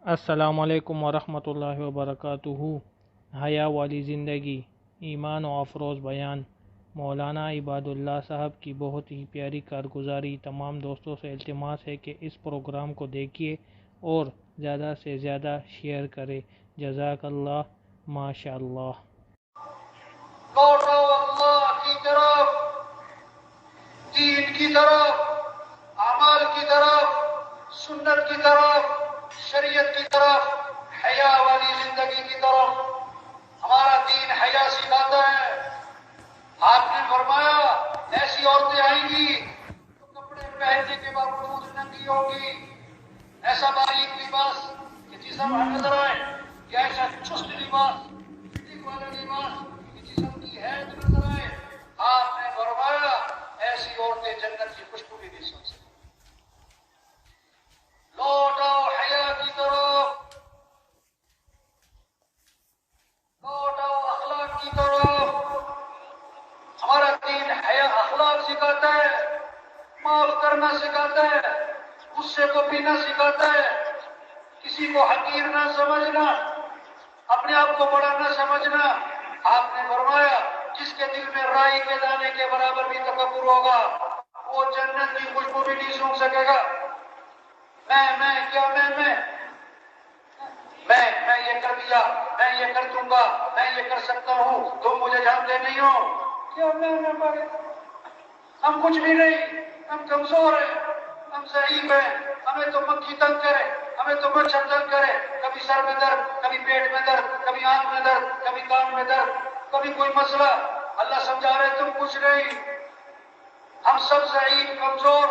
السلام علیکم ورحمۃ اللہ وبرکاتہ۔ حیا والی زندگی، ایمان و افروز بیان، مولانا عباد اللہ صاحب کی بہت ہی پیاری کارگزاری۔ تمام دوستوں سے التماس ہے کہ اس پروگرام کو دیکھیے اور زیادہ سے زیادہ شیئر کرے۔ جزاک اللہ، ماشاء اللہ۔ لوٹو اللہ کی طرف، دین کی طرف، اعمال کی طرف، سنت کی طرف، شریعت کی طرف، حیا والی زندگی کی طرف۔ ہمارا دین حیا سکھاتا ہے۔ آپ نے فرمایا ایسی عورتیں آئیں گی تو کپڑے پہننے کے باوجود ننگی ہوگی، ایسا باریک لباس کہ جسم نظر آئے، یا ایسا چست لباس، فٹنگ والا لباس کہ جسم کی حیرت نظر آئے۔ آپ نے فرمایا ایسی عورتیں جنت کی خوشبو بھی نہیں سن سکتی۔ لوٹ آؤ حیا کی طرف، لوٹ آؤ اخلاق کی طرف۔ ہمارا دین حیا اخلاق سکھاتا ہے، معاف کرنا سکھاتا ہے، غصے کو پینا سکھاتا ہے، کسی کو حقیر نہ سمجھنا، اپنے آپ کو بڑا نہ سمجھنا۔ آپ نے فرمایا جس کے دل میں رائی کے دانے کے برابر بھی تکبر ہوگا وہ جنت کی خوشبو بھی نہیں سونگھ سکے گا۔ میں یہ کر دیا، میں یہ کر دوں گا، میں یہ کر سکتا ہوں، تم مجھے جانتے نہیں ہو۔ کیا میں پڑھ، ہم کچھ بھی نہیں، ہم کمزور ہیں، ہم ضعیف ہیں، ہمیں تو مکھی تنگ کرے، ہمیں تو مچھر تنگ کرے، کبھی سر میں درد، کبھی پیٹ میں درد، کبھی آنکھ میں درد، کبھی کان میں درد، کبھی کوئی مسئلہ۔ اللہ سمجھا رہے تم کچھ نہیں، ہم سب ضعیف، کمزور،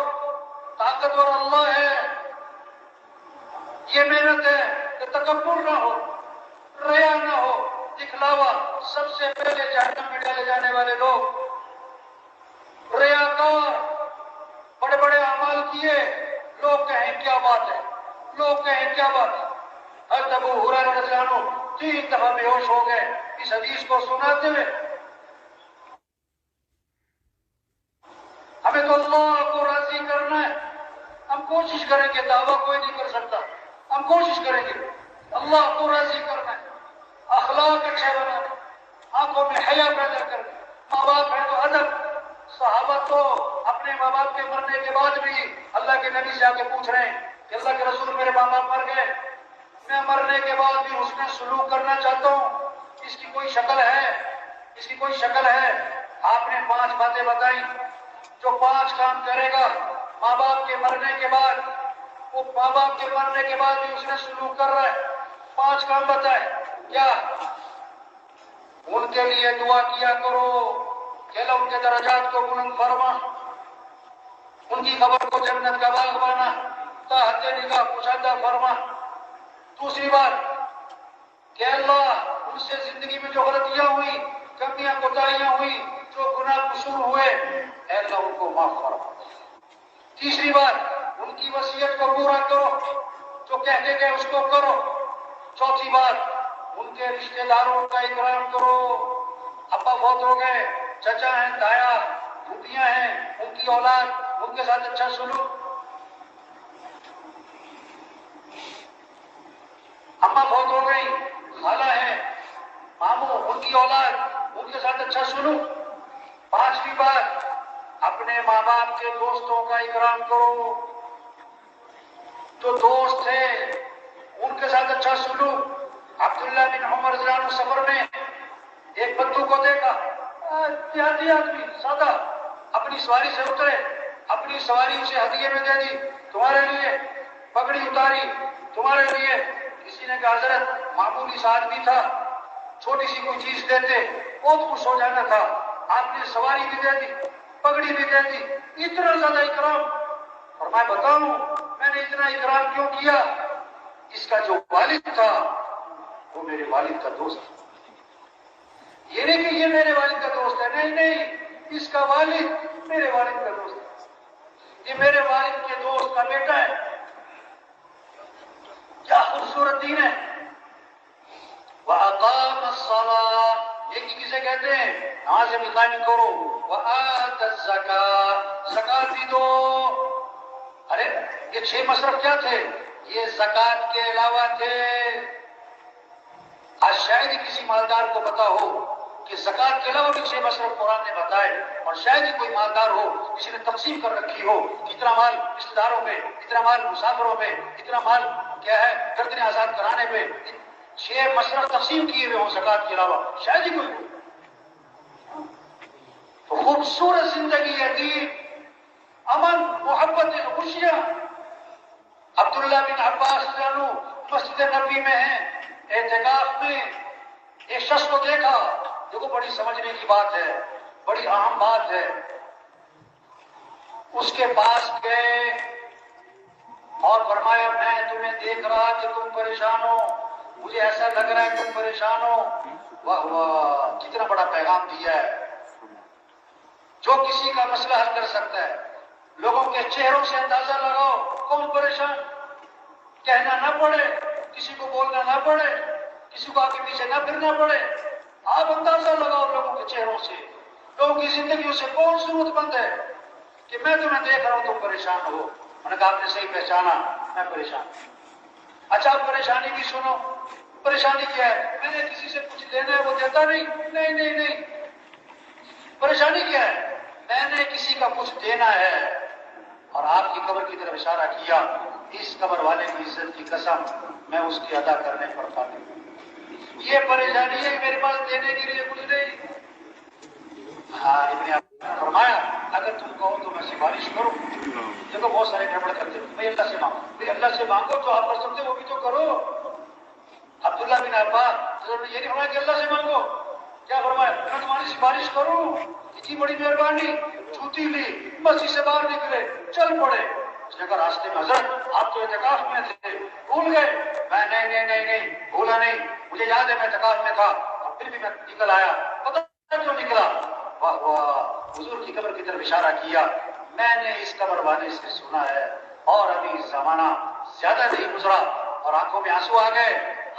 طاقتور اللہ ہے۔ یہ محنت ہے کہ تکبر نہ ہو، ریا نہ ہو، دکھلاوا۔ سب سے پہلے جہنم میں ڈالے جانے والے لوگ ریاکار، بڑے بڑے اعمال کیے، لوگ کہیں کیا بات ہے، لوگ کہیں کیا بات ہے۔ حضرت ابو ہریرہ رضی اللہ عنہ 3 دفعہ بے ہوش ہو گئے اس حدیث کو سناتے ہوئے۔ ہمیں تو اللہ کو راضی کرنا ہے، ہم کوشش کریں گے، دعویٰ کوئی نہیں کر سکتا، ہم کوشش کریں گے اللہ کو راضی کرنا ہے، اخلاق اچھے بنانا، آنکھوں میں حیا پیدا کرنا، ماں باپ ہے تو ادب۔ صحابہ تو اپنے ماں باپ کے مرنے کے بعد بھی اللہ کے نبی سے آ کے پوچھ رہے ہیں کہ اللہ کے رسول میرے ماں باپ مر گئے، میں مرنے کے بعد بھی حسن سلوک کرنا چاہتا ہوں، اس کی کوئی شکل ہے، اس کی کوئی شکل ہے؟ آپ نے 5 باتیں بتائی، جو 5 کام کرے گا ماں باپ کے مرنے کے بعد، وہ ماں باپ کے مرنے کے بعد بھی اس نے سلوک کر رہا ہے۔ 5 کام بتائے، کیا؟ ان کے لیے دعا کیا کرو کہ اللہ ان کے درجات کو بلند فرما، ان کی قبر کو جنت کا باغ بنا، تحت نگاہ کشادہ فرما۔ دوسری بات کہ اللہ ان سے زندگی میں جو غلطیاں ہوئی، کمیاں کوتاہیاں ہوئی، جو گناہ قصور ہوئے، اے اللہ ان کو معاف فرما۔ تیسری بات ان کی وصیت کو پورا کرو، جو کہتے گئے اس کو کرو۔ چوتھی بات ان کے رشتہ داروں کا اکرام کرو، ابا فوت ہو گئے، چچا ہیں، تایا، پھوپھیاں ہیں، ان کی اولاد، ان کے ساتھ اچھا سلوک۔ اما فوت ہو گئی، خالہ ہے، ماموں، ان کی اولاد، ان کے ساتھ اچھا سلوک۔ 5ویں بات اپنے ماں باپ کے دوستوں کا اکرام کرو، جو دوست تھے ان کے ساتھ اچھا سلوک۔ عبداللہ بن عمر رضی اللہ عنہ سفر میں ایک بدو کو دیکھا، دیہاتی آدمی سادہ، اپنی سواری سے اترے، اپنی سواری اسے ہدیے میں دے دی، تمہارے لیے، پگڑی اتاری، تمہارے لیے۔ کسی نے کہا حضرت معمولی سا آدمی تھا، چھوٹی سی کوئی چیز دیتے بہت خوش ہو جانا تھا، آپ نے سواری بھی دے دی، پگڑی بھی دے دی، اتنا زیادہ اکرام۔ اور میں بتاؤں میں نے اتنا اکرام کیوں کیا؟ اس کا جو والد تھا وہ میرے والد کا دوست تھا۔ یہ نہیں کہ یہ میرے والد کا دوست ہے، نہیں نہیں، اس کا والد میرے والد کا دوست ہے، یہ میرے والد کے دوست کا بیٹا ہے۔ کیا خوبصورت دین ہے۔ وَأَقَامَ الصَّلَاةَ، یہ کسے کہتے ہیں؟ نماز میں قائم کرو۔ وَآتَ الزَّكَاةَ، زکات بھی دو۔ ارے یہ 6 مصرف کیا تھے؟ یہ زکوٰۃ کے علاوہ تھے. آج شاید ہی کسی مالدار کو پتا ہو کہ زکوٰۃ کے علاوہ بھی 6 مصرف قرآن نے بتائے، اور شاید ہی کوئی مالدار ہو کسی نے تقسیم کر رکھی ہو، اتنا مال رشتے داروں میں، اتنا مال مسافروں میں، اتنا مال کیا ہے گردنیں آزاد کرانے پہ 6 مصرف تقسیم کیے ہوئے ہوں زکوٰۃ کے علاوہ، شاید ہی کوئی ہو. تو خوبصورت زندگی ہے، دین، امن، محبت، خوشیاں. عبداللہ بن عباس رضی اللہ عنہ مسجد نبوی میں ہیں، اعتکاف میں ایک شخص کو دیکھا. دیکھو بڑی سمجھنے کی بات ہے، بڑی اہم بات ہے. اس کے پاس گئے اور فرمایا میں تمہیں دیکھ رہا کہ تم پریشان ہو، مجھے ایسا لگ رہا ہے تم پریشان ہو. واہ واہ، کتنا بڑا پیغام دیا ہے. جو کسی کا مسئلہ حل کر سکتا ہے. لوگوں کے چہروں سے اندازہ لگاؤ کون پریشان، کہنا نہ پڑے، کسی کو بولنا نہ پڑے، کسی کو آگے پیچھے نہ پھرنا پڑے. آپ اندازہ لگاؤ لوگوں کے چہروں سے، لوگوں کی زندگیوں سے کون ضرورت مند ہے کہ میں تمہیں دیکھ رہا ہوں تم پریشان ہو. میں نے کہا آپ نے صحیح پہچانا، میں پریشان ہوں. اچھا آپ پریشانی بھی سنو. پریشانی کیا ہے؟ میں نے کسی سے کچھ دینا ہے وہ دیتا نہیں. نہیں نہیں نہیں، پریشانی کیا ہے؟ میں نے کسی کا کچھ دینا ہے اور آپ کی قبر کی طرف اشارہ کیا. اس قبر والے کی عزت کی قسم میں اس کی ادا کرنے پر پاتی ہوں. یہ پریشانی ہے میرے پاس دینے کے لیے کچھ نہیں. ہاں ابن عباس نے فرمایا اگر تم کہو تو میں سفارش کروں. دیکھو بہت سارے گڑبڑ کرتے ہیں، بھائی اللہ سے مانگو، بھائی اللہ سے مانگو تو آپ کر سکتے وہ بھی تو کرو. عبداللہ بن عباس یہ نہیں فرمایا کہ اللہ سے مانگو، کیا فرمایا میں تمہاری سفارش کروں. اتنی بڑی مہربانی. جوتی لی، مسجد سے باہر نکلے، چل پڑے. اس نے کہا راستے میں حضرت آپ تو اعتکاف میں تھے، بھول گئے؟ میں نہیں نہیں نہیں نہیں بھولا نہیں، مجھے یاد ہے میں اعتکاف میں تھا اور پھر بھی میں نکل آیا. پتہ کیوں نکلا؟ واہ واہ، حضور کی قبر کی طرف اشارہ کیا. میں نے اس قبر والے سے سنا ہے اور ابھی زمانہ زیادہ نہیں گزرا اور آنکھوں میں آنسو آ گئے.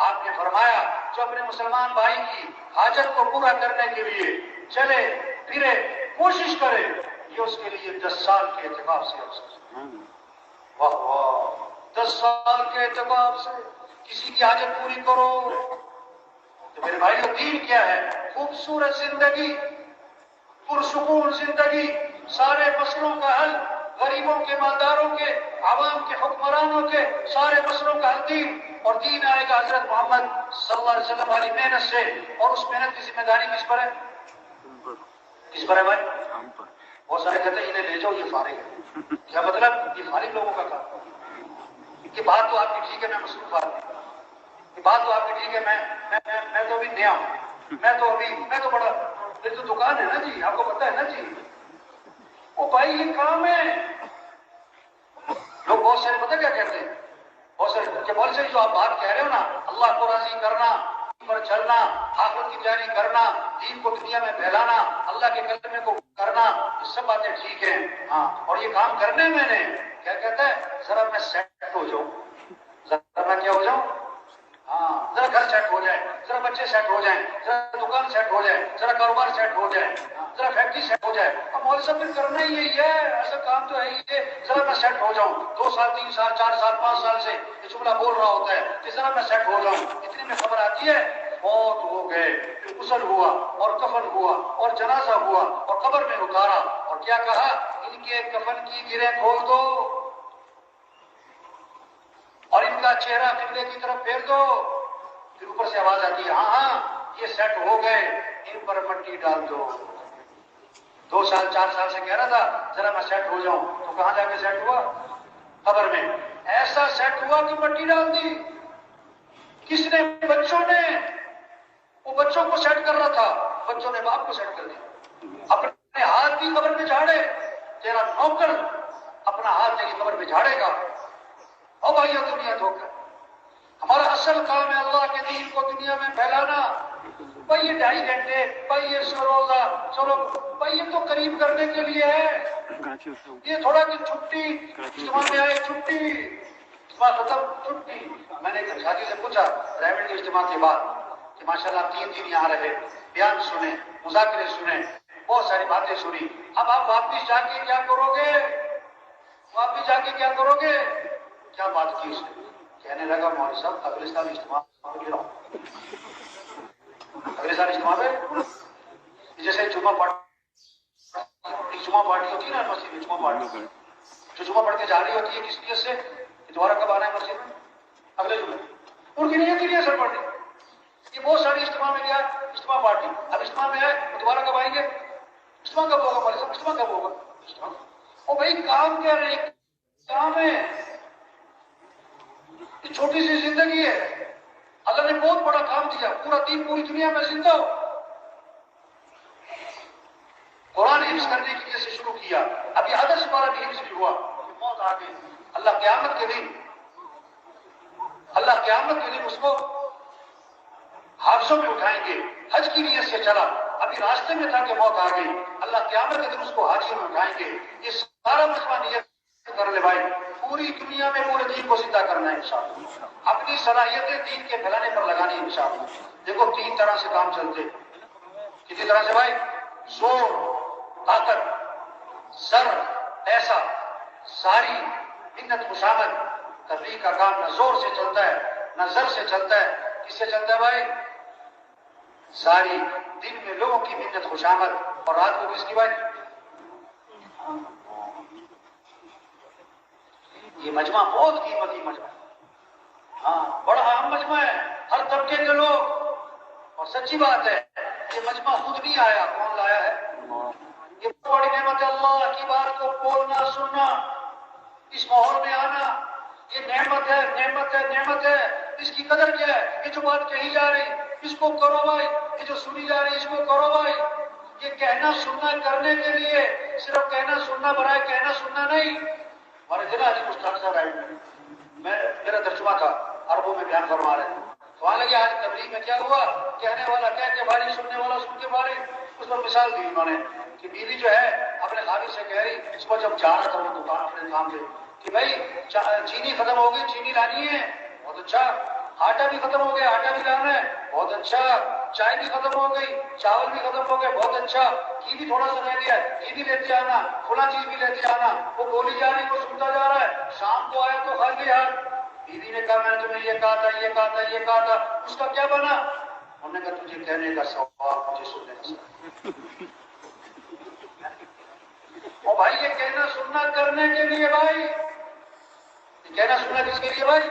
آپ نے فرمایا جو اپنے مسلمان بھائی کی حاجت کو پورا کرنے کے لیے چلے پھرے کوشش کرے، یہ اس کے لیے 10 سال کے اعتکاف سے ہو سکتا. واہ واہ، 10 سال کے اعتکاف سے کسی کی حاجت پوری کرو. تو میرے بھائی دین کیا ہے؟ خوبصورت زندگی، پرسکون زندگی، سارے مسئلوں کا حل، غریبوں کے، مالداروں کے، عوام کے، حکمرانوں کے سارے مسئلوں کا حل دین. اور دین آئے گا حضرت محمد صلی اللہ علیہ وسلم والی محنت سے. اور اس محنت کی ذمہ داری کس پر ہے؟ کس پر ہے بھائی؟ بہت سارے کہتے ہیں انہیں لے جاؤ یہ فارغ ہے. کیا مطلب؟ یہ فارغ لوگوں کا کام. یہ بات تو آپ کی ٹھیک ہے، میں مصروف آدمی. یہ بات تو آپ کی ٹھیک ہے، میں تو ابھی نیا ہوں، میں تو بڑا، میری تو دکان ہے نا جی، آپ کو پتا ہے نا جی. وہ بھائی یہ کام ہے. لوگ بہت سارے پتہ کیا کہتے ہیں، بہت سارے کہ بہت ساری جو آپ بات کہہ رہے ہو نا، اللہ کو راضی کرنا، پر چلنا، آخرت کی تیاری کرنا، دین کو دنیا میں پھیلانا، اللہ کے کلمے کو کرنا، یہ سب باتیں ٹھیک ہیں. ہاں، اور یہ کام کرنے میں نے کیا کہتا ہے، ذرا میں سیٹ ہو جاؤں، ذرا میں کیا ہو جاؤں، ہاں ذرا گھر سیٹ ہو جائے، ذرا بچے سیٹ ہو جائیں، ذرا دکان سیٹ ہو جائے، ذرا کاروبار سیٹ ہو جائے، ذرا فیکٹری سیٹ ہو جائے. اب مول صاحب پھر کرنا ہی یہی ہے، ایسا کام تو ہے ہی ہے. ذرا میں سیٹ ہو جاؤں، 2 سال 3 سال 4 سال 5 سال سے یہ جملہ بول رہا ہوتا ہے کہ ذرا میں سیٹ ہو جاؤں. اتنے میں خبر آتی ہے موت ہو گئے، پھر غسل ہوا اور کفن ہوا اور جنازہ ہوا اور قبر میں اتارا اور کیا کہا، ان کے کفن کی گرہیں کھول دو اور ان کا چہرہ قبلے کی طرف پھیر دو. پھر اوپر سے آواز آتی ہے ہاں ہاں یہ سیٹ ہو گئے، ان پر مٹی ڈال دو. 2 سال 4 سال سے کہہ رہا تھا ذرا میں سیٹ ہو جاؤں، تو کہاں جا کے سیٹ ہوا؟ قبر میں. ایسا سیٹ ہوا کہ مٹی ڈال دی. کس نے؟ بچوں نے. وہ بچوں کو سیٹ کر رہا تھا، بچوں نے باپ کو سیٹ کر دیا. اپنے ہاتھ بھی قبر میں جھاڑے، تیرا نوکر اپنا ہاتھ تیری قبر میں جھاڑے گا. او بھائیو دنیا دھوکہ، ہمارا اصل کام ہے اللہ کے دین کو دنیا میں پھیلانا. بھائی یہ 2.5 گھنٹے، بھائی یہ روزہ، چلو بھائی یہ تو قریب کرنے کے لیے ہے. یہ تھوڑا کہ چھٹی اجتماع میں آئے، چھٹی اجتماع ختم، چھٹی. میں نے ایک ساتھی سے پوچھا پرائیویٹ کے اجتماع کے بعد کہ ماشاءاللہ آپ 3 دن یہاں رہے، بیان سنے، مذاکرے سنے، بہت ساری باتیں سنی، اب آپ واپس جا کے کیا کرو گے؟ واپس جا کے کیا کرو گے؟ کیا بات کی اس نے؟ کہنے لگا مولوی صاحب اگلے سال اجتماع پہ گراؤ، اگلے سال اجتماع پہ جیسے جمعہ پارٹی ہوتی ہے نا مسجد میں، جمعہ پارٹی جو جمعہ پڑھ کے جا رہی ہوتی ہے کس نیت سے کہ دوبارہ کب آنا ہے مسجد میں، اگلے جمعے، ان کی نیت کے لیے اثر پڑنے یہ بہت ساری اجتماع میں گیا، اجتماع پارٹی، اب اجتماع میں آئے تو دوبارہ کب آئیں گے، اجتماع کب ہوگا مولوی صاحب، اجتماع کب ہوگا، اجتماع اور بھائی کام کیا رہے کام ہے، یہ چھوٹی سی زندگی ہے، اللہ نے بہت بڑا کام دیا، پورا دین پوری دنیا میں زندہ ہو، قرآن حفظ کرنے کی وجہ سے شروع کیا، ابھی آدھا سپارہ بھی حفظ بھی ہوا، موت آ گئی، اللہ قیامت کے دن اس کو حافظوں میں اٹھائیں گے، حج کی نیت سے چلا، ابھی راستے میں تھا کہ موت آ گئی، اللہ قیامت کے دن اس کو حاجیوں میں اٹھائیں گے، یہ سارا مجمع نیت کر لے بھائی، پوری دنیا میں پورے دین کو زندہ کرنا ہے انشاءاللہ، اپنی صلاحیتیں دین کے پھیلانے پر لگانی ہے انشاءاللہ۔ دیکھو 3 طرح سے کام چلتے، کتنی طرح سے بھائی، زور، طاقت، زر، ایسا، ساری منت خوشامد، تبلیغ کا کام نہ زور سے چلتا ہے نہ زر سے چلتا ہے، کس سے چلتا ہے بھائی؟ ساری دن میں لوگوں کی منت خوشامد اور رات کو کس کی بھائی؟ یہ مجمع بہت قیمتی مجمع ہے، ہاں بڑا اہم مجمع ہے، ہر طبقے کے لوگ، اور سچی بات ہے یہ مجمع خود نہیں آیا، کون لایا ہے؟ یہ بڑی نعمت ہے، اللہ کی بات کو بولنا سننا، اس ماحول میں آنا، یہ نعمت ہے نعمت ہے نعمت ہے، اس کی قدر کیا ہے؟ یہ جو بات کہی جا رہی اس کو کرو بھائی، یہ جو سنی جا رہی اس کو کرو بھائی، یہ کہنا سننا کرنے کے لیے، صرف کہنا سننا برائے کہنا سننا نہیں۔ ہمارے ضلع علی مستان صاحب آئے، میرا ترجمہ تھا، عربوں میں بیان فرما رہے ہیں، تو آنے لگے آج تبلیغ میں کیا ہوا، کہنے والا کہہ کے بھاری، سننے والا سن کے بھاری، اس پر مثال دی انہوں نے کہ بیوی جو ہے اپنے خاوند سے کہہ رہی، اس کو جب جا رہا تھا وہ دکان اپنے کام سے کہ بھائی چینی ختم ہو گئی، چینی لانی ہے، بہت اچھا، آٹا بھی ختم ہو گیا، آٹا بھی لانا ہے، بہت اچھا، چائے بھی ختم ہو گئی، چاول بھی ختم ہو گئے، بہت اچھا، گھی بھی تھوڑا سا رہ گیا، گھی بھی لیتے آنا، کھلا چیز بھی لیتے آنا، وہ بولی جا رہی وہ سنتا جا رہا ہے، شام کو آیا تو خالی ہاتھ، بیوی نے کہا میں نے تمہیں یہ کہا تھا یہ کہا تھا یہ کہا تھا، اس کا کیا بنا؟ انہوں نے کہا تجھے کہنے کا ثواب، مجھے سننے کا ثواب۔ اور بھائی یہ کہنا سننا کرنے کے لیے بھائی، یہ کہنا سننا کس کے لیے بھائی؟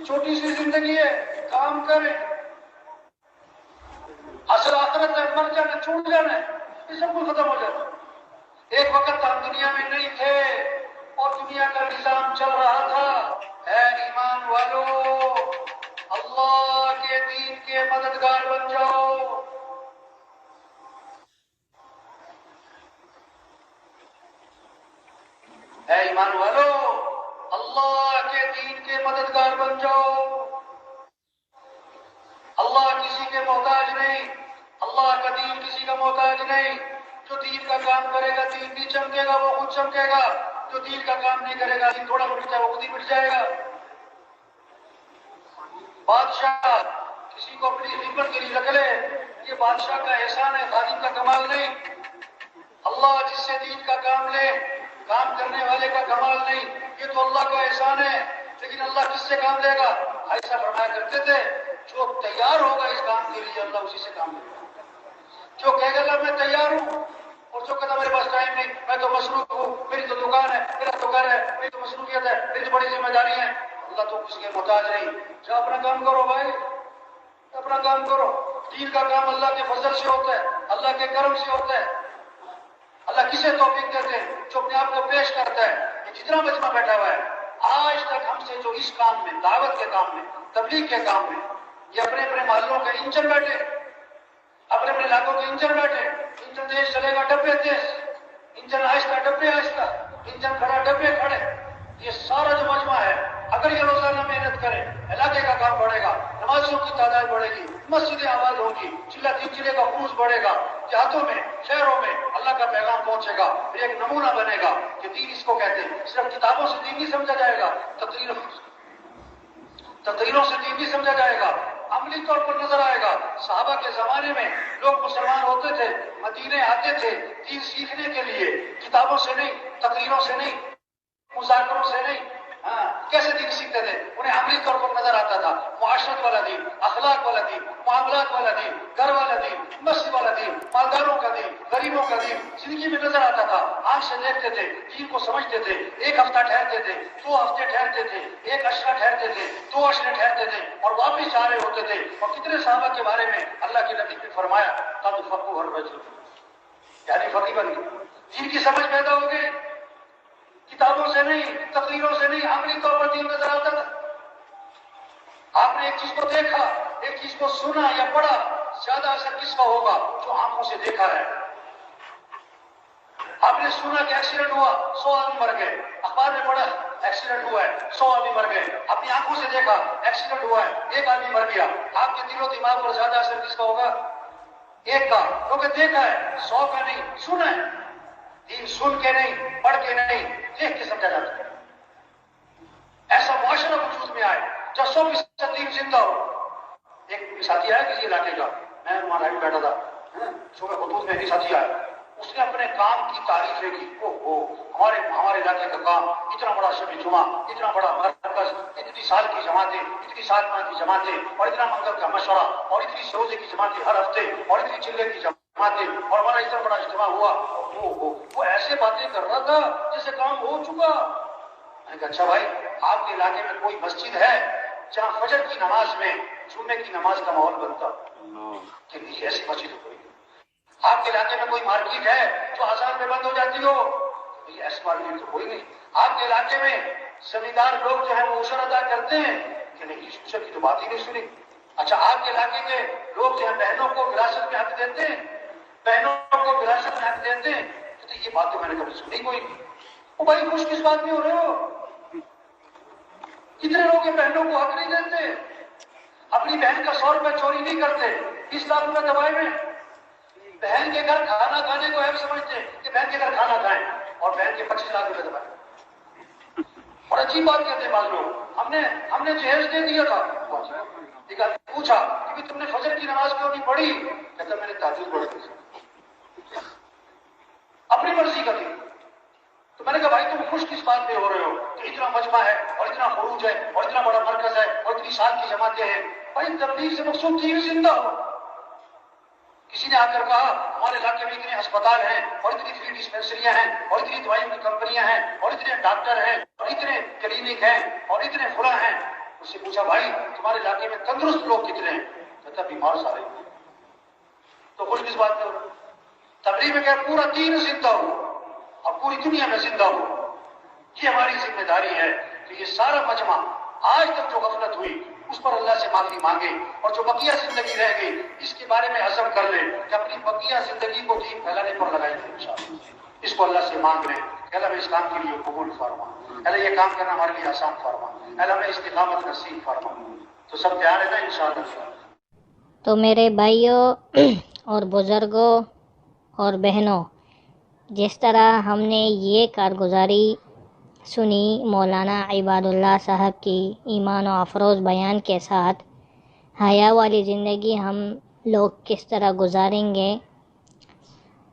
چھوٹی سی زندگی ہے، کام کریں، اصل آخرت ہے، مر جانا چھوٹ جانا ہے، یہ سب کچھ ختم ہو جاتا ہے۔ ایک وقت ہم دنیا میں نہیں تھے اور دنیا کا نظام چل رہا تھا، اے ایمان والو اللہ کے دین کے مددگار بن جاؤ، اے ایمان والو اللہ کے دین کے مددگار بن جاؤ، اللہ کسی کے محتاج نہیں، اللہ کا دین کسی کا محتاج نہیں، جو دین کا کام کرے گا دین بھی چمکے گا، وہ خود چمکے گا، جو دین کا کام نہیں کرے گا دین تھوڑا مٹ جائے وہ خود ہی مٹ جائے گا۔ بادشاہ کسی کو اپنی خدمت کے لیے رکھ لے، یہ بادشاہ کا احسان ہے، خادم کا کمال نہیں، اللہ جس سے دین کا کام لے، کام کرنے والے کا کمال نہیں، یہ تو اللہ کا احسان ہے، لیکن اللہ کس سے کام لے گا؟ ایسا فرمایا کرتے تھے جو تیار ہوگا اس کام کے لیے اللہ اسی سے کام لے گا، جو کہے گا اللہ میں تیار ہوں، اور جو کہتا میرے پاس ٹائم نہیں، میں تو مصروف ہوں، میری تو دکان ہے، میرا تو گھر ہے، میری تو مصروفیت ہے، میری تو بڑی ذمہ داری ہے، اللہ تو کسی کے محتاج نہیں، جو اپنا کام کرو بھائی، اپنا کام کرو، دین کا کام اللہ کے فضل سے ہوتا ہے، اللہ کے کرم سے ہوتا ہے، اللہ کسے توفیق دیتے ہیں؟ جو اپنے آپ کو پیش کرتا ہے۔ یہ جتنا مجمع بیٹھا ہوا ہے آج تک ہم سے جو اس کام میں، دعوت کے کام میں، تبلیغ کے کام میں، یہ اپنے اپنے محلوں کے انجن بیٹھے، اپنے اپنے علاقوں کے انجن بیٹھے، انجن تیز چلے گا ڈبے تیز، انجن آہستہ ڈبے آہستہ، انجن کھڑا ڈبے کھڑے، یہ سارا جو مجمع ہے اگر یہ روزانہ محنت کرے علاقے کا کام بڑھے گا، نمازیوں کی تعداد بڑھے گی، مسجدیں آباد ہوں گی، ضلع کا فروز بڑھے گا، دیہاتوں میں شہروں میں اللہ کا پیغام پہنچے گا، پھر ایک نمونہ بنے گا کہ دین اس کو کہتے ہیں۔ صرف کتابوں سے دین نہیں سمجھا جائے گا، تقریروں سے دین نہیں سمجھا جائے گا، عملی طور پر نظر آئے گا۔ صحابہ کے زمانے میں لوگ مسلمان ہوتے تھے، مدینے آتے تھے دین سیکھنے کے لیے، کتابوں سے نہیں، تقریروں سے نہیں، مذاکروں سے نہیں، ہاں کیسے دین سیکھتے تھے؟ انہیں عملی طور پر نظر آتا تھا، معاشرت والا دین، اخلاق والا دین، معاملات والا دین، گھر والا دین، مسجد والا دین، مالداروں کا دین، غریبوں کا دین زندگی میں نظر آتا تھا۔ آنکھ سے دیکھتے تھے، دین کو سمجھتے تھے، ایک ہفتہ ٹھہرتے تھے، 2 ہفتے ٹھہرتے تھے، 1 عشرہ ٹھہرتے تھے، 2 عشرے ٹھہرتے تھے اور واپس جا رہے ہوتے تھے۔ اور کتنے صحابہ کے بارے میں اللہ کے نبی نے فرمایا قد فقهوا الرجل، یعنی فقیہ بن گئے، دین کی سمجھ پیدا ہو گئی، کتابوں سے نہیں، تقریروں سے نہیں، عملی طور پر دین نظر آتا تھا۔ آپ نے ایک چیز کو دیکھا، ایک چیز کو سنا یا پڑھا، زیادہ اثر کس کا ہوگا؟ جو آنکھوں سے دیکھا ہے۔ آپ نے سنا کہ ایکسیڈنٹ ہوا، 100 آدمی مر گئے، اخبار میں پڑھا ایکسیڈنٹ ہوا ہے، 100 آدمی مر گئے، اپنی آنکھوں سے دیکھا ایکسیڈنٹ ہوا ہے، 1 آدمی مر گیا۔ آپ کے دل و دماغ پر زیادہ اثر کس کا ہوگا؟ 1 کا، کیونکہ دیکھا ہے، 100 کا نہیں، سنا ہے۔ دین سن کے نہیں، پڑھ کے نہیں، دیکھ کے سمجھا جاتا ہے۔ ایسا معاشرہ وجود میں آئے جو 100% دین زندہ ہو۔ ایک ساتھی آیا کسی علاقے کا، میں وہاں لائن بیٹھا تھا، صبح خطوط میں ایک ساتھی آیا، اس نے اپنے کام کی تعریفیں کی، ہمارے علاقے کا کام، اتنا بڑا شب جمعہ، اتنا بڑا مرکز، اتنی سال کی جماعتیں، اتنی سال کی جماعتیں، اور اتنا منگل کا مشورہ، اور اتنی روزے کی جماعتیں ہر ہفتے، اور اتنی چلے کی جماعتیں، اور ہمارا اتنا بڑا اجتماع ہوا۔ وہ ایسے باتیں کر رہا تھا جیسے کام ہو چکا۔ میں نے کہا اچھا بھائی، آپ کے علاقے میں کوئی مسجد ہے جہاں فجر کی نماز میں جمعے کی نماز کا ماحول بنتا؟ کہ نہیں، ایسی مسجد کوئی نہیں۔ آپ کے علاقے میں کوئی مارکیٹ ہے جو آزان میں بند ہو جاتی ہو؟ یہ ایسی مارکیٹ تو کوئی نہیں۔ آپ کے علاقے میں زمیندار لوگ جو ہیں وہ عشر ادا کرتے ہیں؟ کہ نہیں، اس عشر کی تو بات ہی نہیں سنی۔ اچھا، آپ کے علاقے کے لوگ جو ہیں بہنوں کو وراثت میں حق دیتے ہیں؟ بہنوں کو وراثت میں حق دیتے ہیں؟ تو یہ بات تو میں نے کبھی سنی کوئی نہیں۔ وہ بھائی خوش کس بات میں ہو رہے ہو؟ کتنے لوگ بہنوں کو حق نہیں دیتے، اپنی بہن کا 100 روپے چوری نہیں کرتے، 20 لاکھ روپے دبائے میں بہن کے گھر کھانا کھانے کو عیب سمجھتے کہ بہن کے گھر کھانا کھائیں، اور بہن کے 25 لاکھ روپے دبائے۔ اور عجیب بات کہتے ہیں بعض لوگ، ہم نے جہیز دے دیا تھا۔ ایک آدمی پوچھا کہ تم نے فجر کی نماز کیوں نہیں پڑھی؟ کہتا میں نے تہجد پڑھ دی، اپنی مرضی کا تھی۔ تو میں نے کہا بھائی تم خوش کس بات میں ہو رہے ہو کہ اتنا مجمع ہے اور اتنا خروج ہے اور اتنا بڑا مرکز ہے اور اتنی سال کی جماعتیں ہیں؟ بھائی تبلیغ سے مقصود دین زندہ ہو۔ کسی نے آ کر کہا ہمارے علاقے میں اتنے اسپتال ہیں اور اتنی فری ڈسپینسریاں ہیں اور اتنی دوائیوں کی کمپنیاں ہیں اور اتنے ڈاکٹر ہیں اور اتنے کلینک ہیں اور اتنے فلاں ہیں۔ اس سے پوچھا بھائی تمہارے علاقے میں تندرست لوگ کتنے ہیں؟ کہتا بیمار سارے ہیں۔ تو خوش کس بات میں ہو؟ تبلیغ میں کہ پورا دین زندہ ہو اور پوری دنیا میں زندہ ہو۔ یہ ہماری ذمہ داری ہے کہ یہ سارا مجمع آج تک جو غفلت ہوئی اس پر اللہ سے معافی مانگے، اور جو بقیہ زندگی رہ گئی اس کے بارے میں عزم کر لے کہ اپنی بقیہ زندگی کو دین پھیلانے پر لگائیں گے انشاءاللہ۔ اس کو اللہ سے مانگ لیں کہ اللہ ہمیں اس کام کے لیے قبول فرما، اللہ یہ کام کرنا ہمارے لیے آسان فرما، اللہ ہمیں استقامت نصیب فرما۔ تو سب تیار ہے نا انشاءاللہ؟ تو میرے بھائیوں اور بزرگوں اور بہنوں، جس طرح ہم نے یہ کارگزاری سنی مولانا عباد اللہ صاحب کی ایمان و افروز بیان کے ساتھ، حیا والی زندگی ہم لوگ کس طرح گزاریں گے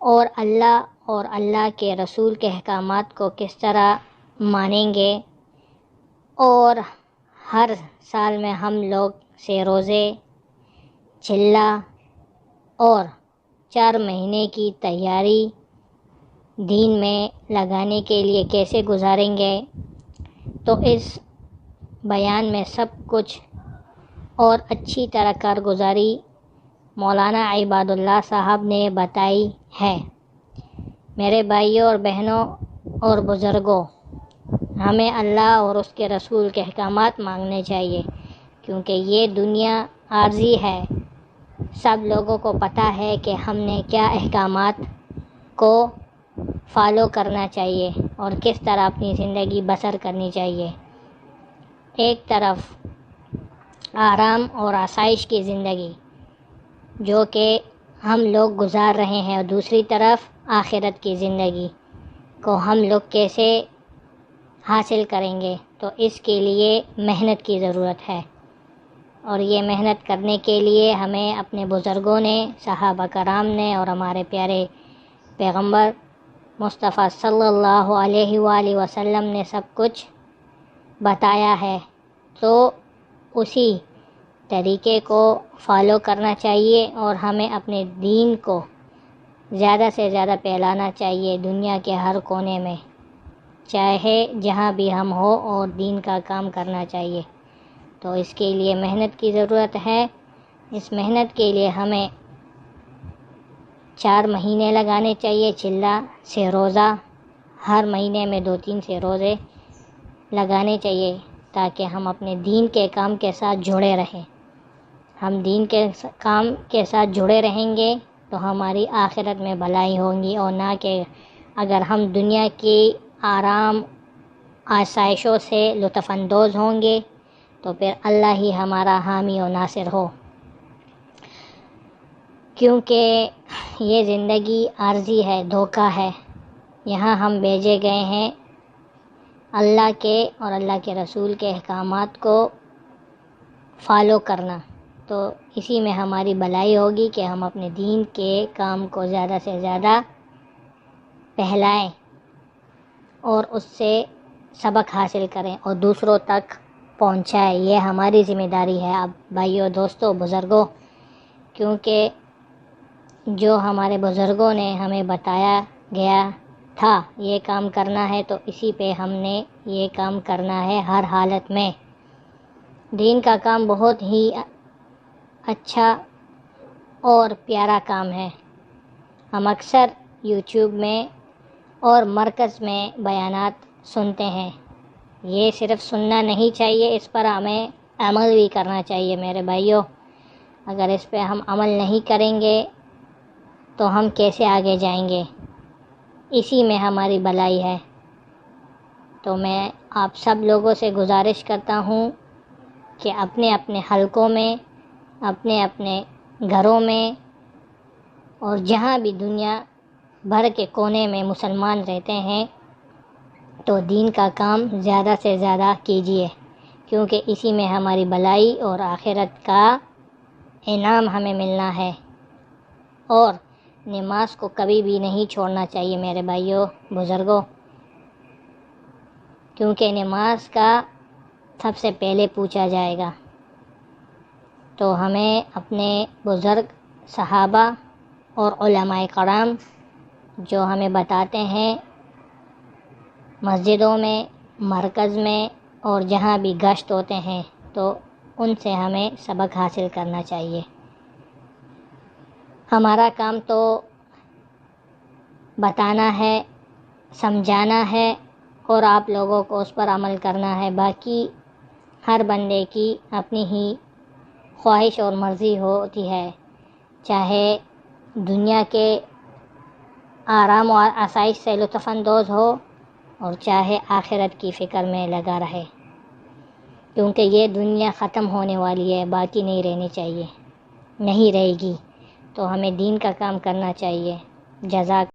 اور اللہ کے رسول کے احکامات کو کس طرح مانیں گے، اور ہر سال میں ہم لوگ سے روزے، چلہ اور 4 مہینے کی تیاری دین میں لگانے کے لیے کیسے گزاریں گے، تو اس بیان میں سب کچھ اور اچھی طرح کارگزاری مولانا عباد اللہ صاحب نے بتائی ہے۔ میرے بھائیوں اور بہنوں اور بزرگوں، ہمیں اللہ اور اس کے رسول کے احکامات مانگنے چاہیے، کیونکہ یہ دنیا عارضی ہے۔ سب لوگوں کو پتہ ہے کہ ہم نے کیا احکامات کو فالو کرنا چاہیے اور کس طرح اپنی زندگی بسر کرنی چاہیے۔ ایک طرف آرام اور آسائش کی زندگی جو کہ ہم لوگ گزار رہے ہیں، اور دوسری طرف آخرت کی زندگی کو ہم لوگ کیسے حاصل کریں گے، تو اس کے لیے محنت کی ضرورت ہے۔ اور یہ محنت کرنے کے لیے ہمیں اپنے بزرگوں نے، صحابہ کرام نے اور ہمارے پیارے پیغمبر مصطفیٰ صلی اللہ علیہ وآلہ وسلم نے سب کچھ بتایا ہے تو اسی طریقے کو فالو کرنا چاہیے، اور ہمیں اپنے دین کو زیادہ سے زیادہ پھیلانا چاہیے دنیا کے ہر کونے میں، چاہے جہاں بھی ہم ہو، اور دین کا کام کرنا چاہیے۔ تو اس کے لیے محنت کی ضرورت ہے۔ اس محنت کے لیے ہمیں 4 مہینے لگانے چاہیے، چلہ سے روزہ، ہر مہینے میں 2-3 سے روزے لگانے چاہیے، تاکہ ہم اپنے دین کے کام کے ساتھ جڑے رہیں۔ ہم دین کے کام کے ساتھ جڑے رہیں گے تو ہماری آخرت میں بھلائی ہوں گی، اور نہ کہ اگر ہم دنیا کی آرام آسائشوں سے لطف اندوز ہوں گے تو پھر اللہ ہی ہمارا حامی و ناصر ہو، کیونکہ یہ زندگی عارضی ہے، دھوکہ ہے۔ یہاں ہم بھیجے گئے ہیں اللہ کے اور اللہ کے رسول کے احکامات کو فالو کرنا، تو اسی میں ہماری بھلائی ہوگی کہ ہم اپنے دین کے کام کو زیادہ سے زیادہ پھیلائیں اور اس سے سبق حاصل کریں اور دوسروں تک پہنچائیں۔ یہ ہماری ذمہ داری ہے اب بھائیوں، دوستوں، بزرگوں، کیونکہ جو ہمارے بزرگوں نے ہمیں بتایا گیا تھا یہ کام کرنا ہے، تو اسی پہ ہم نے یہ کام کرنا ہے ہر حالت میں۔ دین کا کام بہت ہی اچھا اور پیارا کام ہے۔ ہم اکثر یوٹیوب میں اور مرکز میں بیانات سنتے ہیں، یہ صرف سننا نہیں چاہیے، اس پر ہمیں عمل بھی کرنا چاہیے میرے بھائیوں۔ اگر اس پہ ہم عمل نہیں کریں گے تو ہم کیسے آگے جائیں گے؟ اسی میں ہماری بھلائی ہے۔ تو میں آپ سب لوگوں سے گزارش کرتا ہوں کہ اپنے اپنے حلقوں میں، اپنے اپنے گھروں میں، اور جہاں بھی دنیا بھر کے کونے میں مسلمان رہتے ہیں تو دین کا کام زیادہ سے زیادہ کیجیے، کیونکہ اسی میں ہماری بھلائی اور آخرت کا انعام ہمیں ملنا ہے۔ اور نماز کو کبھی بھی نہیں چھوڑنا چاہیے میرے بھائیوں، بزرگوں، کیونکہ نماز کا سب سے پہلے پوچھا جائے گا۔ تو ہمیں اپنے بزرگ صحابہ اور علماء کرام جو ہمیں بتاتے ہیں مسجدوں میں، مرکز میں، اور جہاں بھی گشت ہوتے ہیں، تو ان سے ہمیں سبق حاصل کرنا چاہیے۔ ہمارا کام تو بتانا ہے، سمجھانا ہے، اور آپ لوگوں کو اس پر عمل کرنا ہے۔ باقی ہر بندے کی اپنی ہی خواہش اور مرضی ہوتی ہے، چاہے دنیا کے آرام و آسائش سے لطف اندوز ہو اور چاہے آخرت کی فکر میں لگا رہے، کیونکہ یہ دنیا ختم ہونے والی ہے، باقی نہیں رہنی چاہیے، نہیں رہے گی۔ تو ہمیں دین کا کام کرنا چاہیے۔ جزاک